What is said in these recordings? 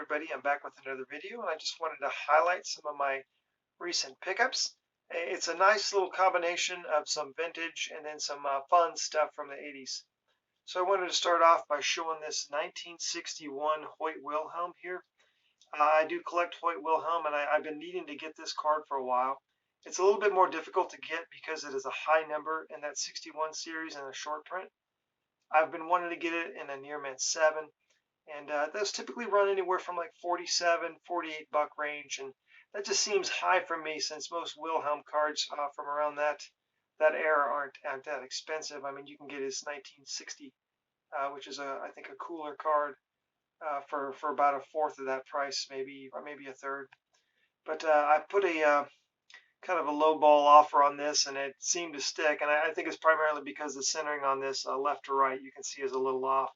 everybody, I'm back with another video, and I just wanted to highlight some of my recent pickups. It's a nice little combination of some vintage and then some fun stuff from the 80s. So I wanted to start off by showing this 1961 Hoyt Wilhelm here. I do collect Hoyt Wilhelm, and I've been needing to get this card for a while. It's a little bit more difficult to get because it is a high number in that 61 series and a short print. I've been wanting to get it in a near mint 7. And those typically run anywhere from like 47, 48 buck range, and that just seems high for me since most Wilhelm cards from around that era aren't that expensive. I mean, you can get his 1960, which is I think a cooler card for about a fourth of that price, maybe, or maybe a third. But I put a kind of a low ball offer on this, and it seemed to stick. And I think it's primarily because the centering on this left to right, you can see, is a little off.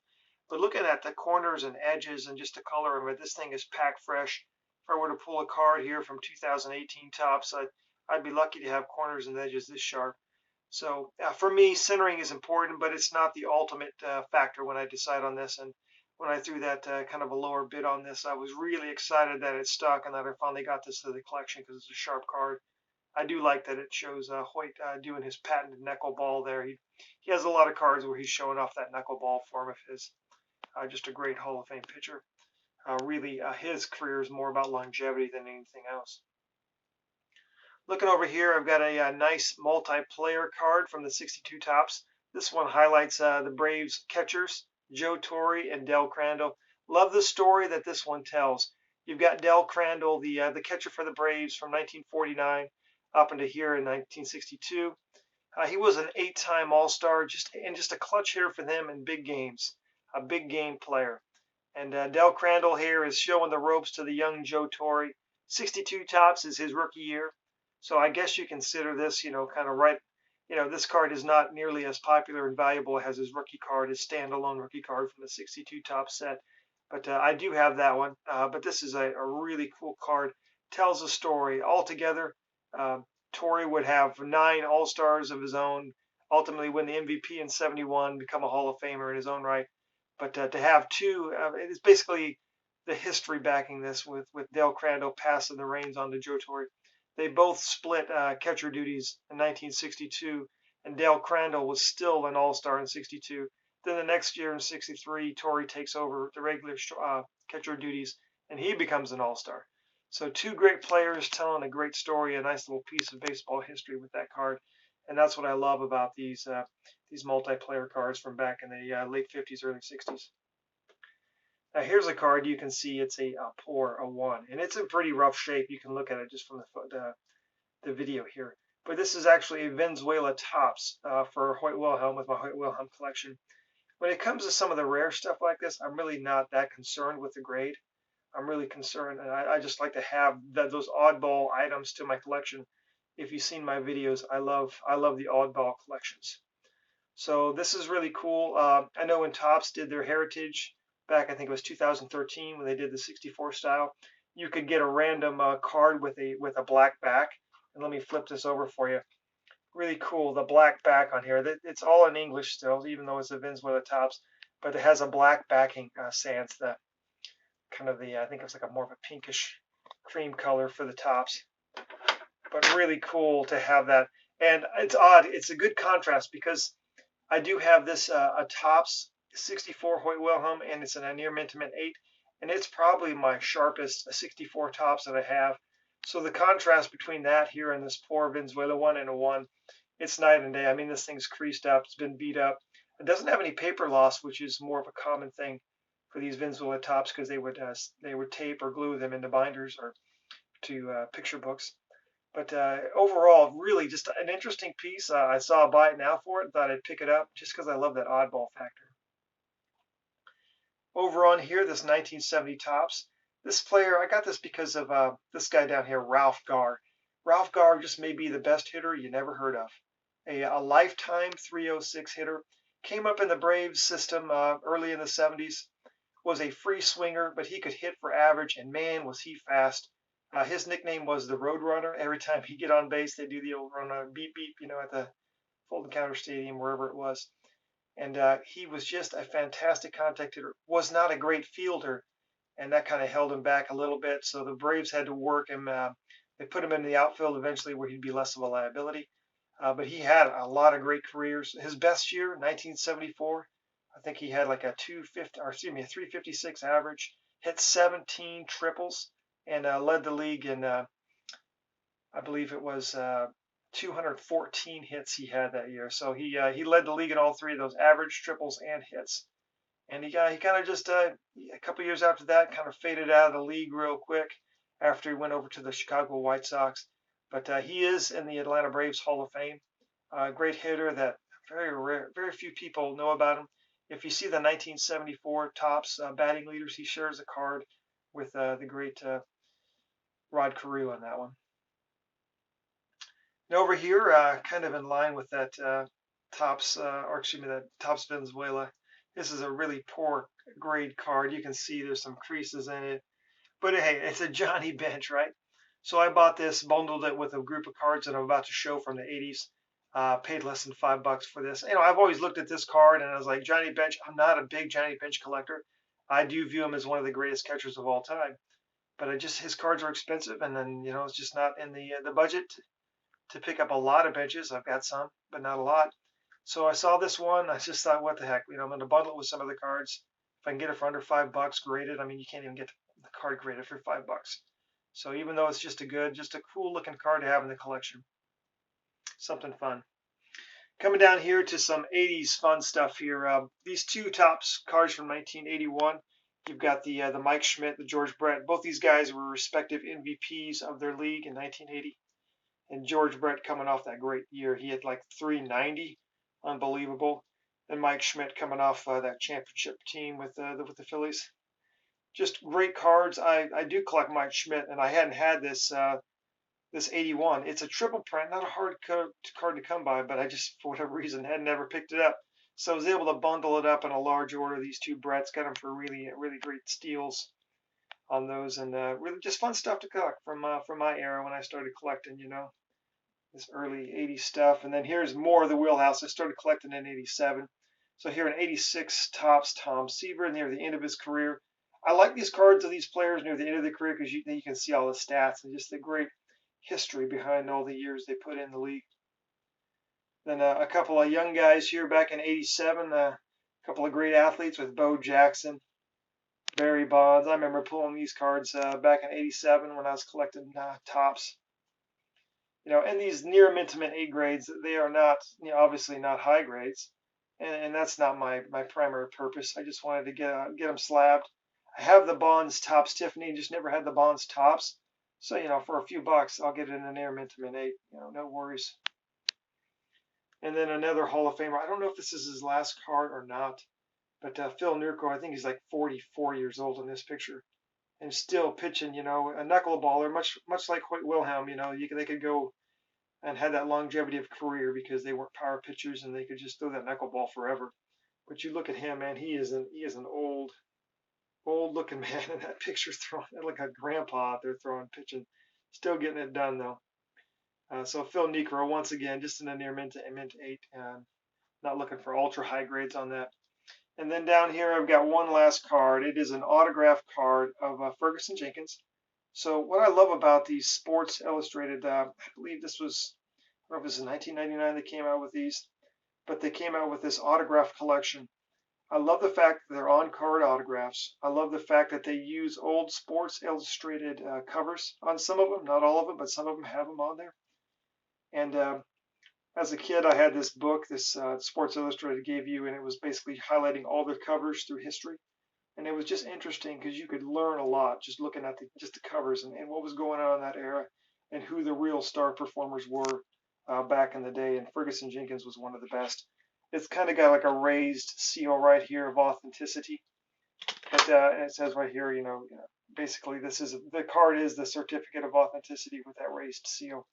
But looking at the corners and edges and just the color of it, this thing is packed fresh. If I were to pull a card here from 2018 Topps, I'd be lucky to have corners and edges this sharp. So for me, centering is important, but it's not the ultimate factor when I decide on this. And when I threw that kind of a lower bid on this, I was really excited that it stuck and that I finally got this to the collection because it's a sharp card. I do like that it shows Hoyt doing his patented knuckleball there. He has a lot of cards where he's showing off that knuckleball form of his. Just a great Hall of Fame pitcher. Really, his career is more about longevity than anything else. Looking over here, I've got a nice multiplayer card from the 62 Topps. This one highlights the Braves catchers, Joe Torre and Del Crandall. Love the story that this one tells. You've got Del Crandall, the catcher for the Braves from 1949 up into here in 1962. He was an 8-time All-Star, just a clutch hitter for them in big games. A big game player. And Del Crandall here is showing the ropes to the young Joe Torre. 62 Topps is his rookie year. So I guess you consider this, kind of right. This card is not nearly as popular and valuable as his rookie card, his standalone rookie card from the 62 Topps set. But I do have that one. But this is a really cool card. Tells a story. Altogether, Torre would have 9 All-Stars of his own, ultimately win the MVP in '71, become a Hall of Famer in his own right. But to have 2, it's basically the history backing this with Del Crandall passing the reins on to Joe Torre. They both split catcher duties in 1962, and Del Crandall was still an All-Star in '62. Then the next year in '63, Torre takes over the regular catcher duties, and he becomes an All-Star. So 2 great players telling a great story, a nice little piece of baseball history with that card. And that's what I love about these multiplayer cards from back in the late 50s, early 60s. Now here's a card you can see it's a 1, and it's in pretty rough shape. You can look at it just from the video here. But this is actually a Venezuela Topps for Hoyt Wilhelm with my Hoyt Wilhelm collection. When it comes to some of the rare stuff like this, I'm really not that concerned with the grade. I'm really concerned, and I just like to have those oddball items to my collection. If you've seen my videos, I love the oddball collections. So this is really cool. I know when Topps did their Heritage back, I think it was 2013 when they did the 64 style, you could get a random card with a black back. And let me flip this over for you. Really cool, the black back on here. It's all in English still, even though it's a Venezuela Topps, but it has a black backing sans the kind of I think it's like a more of a pinkish cream color for the Topps. But really cool to have that. And it's odd. It's a good contrast because I do have this a Topps 64 Hoyt Wilhelm, and it's a near mint to mint 8, and it's probably my sharpest 64 Topps that I have. So the contrast between that here and this poor Venezuela one and a 1, it's night and day. I mean, this thing's creased up, it's been beat up. It doesn't have any paper loss, which is more of a common thing for these Venezuela Topps because they would tape or glue them into binders or to picture books. But overall, really just an interesting piece. I saw a buy it now for it, thought I'd pick it up just because I love that oddball factor. Over on here, this 1970 Topps. This player, I got this because of this guy down here, Ralph Garr. Ralph Garr just may be the best hitter you never heard of. A lifetime 306 hitter. Came up in the Braves system early in the 70s. Was a free swinger, but he could hit for average, and man, was he fast. His nickname was the Road Runner. Every time he'd get on base, they do the old run beep beep, at the Fulton Counter Stadium, wherever it was. And he was just a fantastic contact hitter. Was not a great fielder, and that kind of held him back a little bit. So the Braves had to work him. They put him in the outfield eventually, where he'd be less of a liability. But he had a lot of great careers. His best year, 1974, I think he had like a 250, or excuse me, a 356 average. Hit 17 triples and led the league in, I believe it was 214 hits he had that year. So he led the league in all three of those: average, triples, and hits. And he kind of just a couple years after that kind of faded out of the league real quick after he went over to the Chicago White Sox. But he is in the Atlanta Braves Hall of Fame. Great hitter that very few people know about him. If you see the 1974 Topps batting leaders, he shares a card with the great Rod Carew on that one. And over here, kind of in line with that Topps, or excuse me, that Topps Venezuela. This is a really poor grade card. You can see there's some creases in it. But hey, it's a Johnny Bench, right? So I bought this, bundled it with a group of cards that I'm about to show from the 80s. Paid less than $5 for this. You know, I've always looked at this card and I was like, Johnny Bench. I'm not a big Johnny Bench collector. I do view him as one of the greatest catchers of all time. But his cards are expensive, and then it's just not in the budget to pick up a lot of benches. I've got some, but not a lot. So I saw this one. I just thought, what the heck? I'm going to bundle it with some of the cards. If I can get it for under $5 graded, I mean, you can't even get the card graded for $5. So even though it's just a cool looking card to have in the collection, something fun. Coming down here to some 80s fun stuff here. These two Topps cards from 1981. You've got the Mike Schmidt, the George Brett. Both these guys were respective MVPs of their league in 1980. And George Brett coming off that great year. He had like 390. Unbelievable. And Mike Schmidt coming off that championship team with the Phillies. Just great cards. I do collect Mike Schmidt, and I hadn't had this 81. It's a triple print, not a hard card to come by, but I just, for whatever reason, had never picked it up. So I was able to bundle it up in a large order. These two Bretts, got them for really great steals on those, and really just fun stuff to collect from my era when I started collecting, this early 80s stuff. And then here's more of the wheelhouse. I started collecting in 87. So here in 86, Topps Tom Seaver near the end of his career. I like these cards of these players near the end of their career because you can see all the stats and just the great history behind all the years they put in the league. Then a couple of young guys here back in 87, a couple of great athletes with Bo Jackson, Barry Bonds. I remember pulling these cards back in 87 when I was collecting Topps. And these near mint 8 grades, they are not, obviously not high grades, and that's not my primary purpose. I just wanted to get them slabbed. I have the Bonds Topps Tiffany, just never had the Bonds Topps. So for a few bucks, I'll get it in a near mint 8. No worries. And then another Hall of Famer. I don't know if this is his last card or not, but Phil Nurko. I think he's like 44 years old in this picture, and still pitching. A knuckleballer, much like Hoyt Wilhelm. They could go and had that longevity of career because they weren't power pitchers and they could just throw that knuckleball forever. But you look at him, man. He is an old looking man in that picture, throwing like a grandpa out there throwing, pitching, still getting it done though. So Phil Niekro, once again, just in a near mint 8, not looking for ultra high grades on that. And then down here, I've got one last card. It is an autographed card of Ferguson Jenkins. So what I love about these Sports Illustrated, I believe this was, I don't know if this is 1999 they came out with these, but they came out with this autograph collection. I love the fact that they're on-card autographs. I love the fact that they use old Sports Illustrated covers on some of them, not all of them, but some of them have them on there. And as a kid, I had this book, this Sports Illustrated gave you, and it was basically highlighting all the covers through history. And it was just interesting because you could learn a lot just looking at the covers and what was going on in that era and who the real star performers were back in the day. And Ferguson Jenkins was one of the best. It's kind of got like a raised seal right here of authenticity. But it says right here, basically the card is the certificate of authenticity with that raised seal.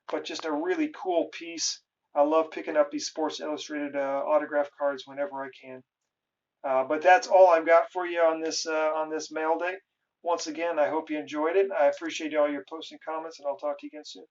But just a really cool piece. I love picking up these Sports Illustrated autograph cards whenever I can. But that's all I've got for you on this mail day. Once again, I hope you enjoyed it. I appreciate all your posts and comments, and I'll talk to you again soon.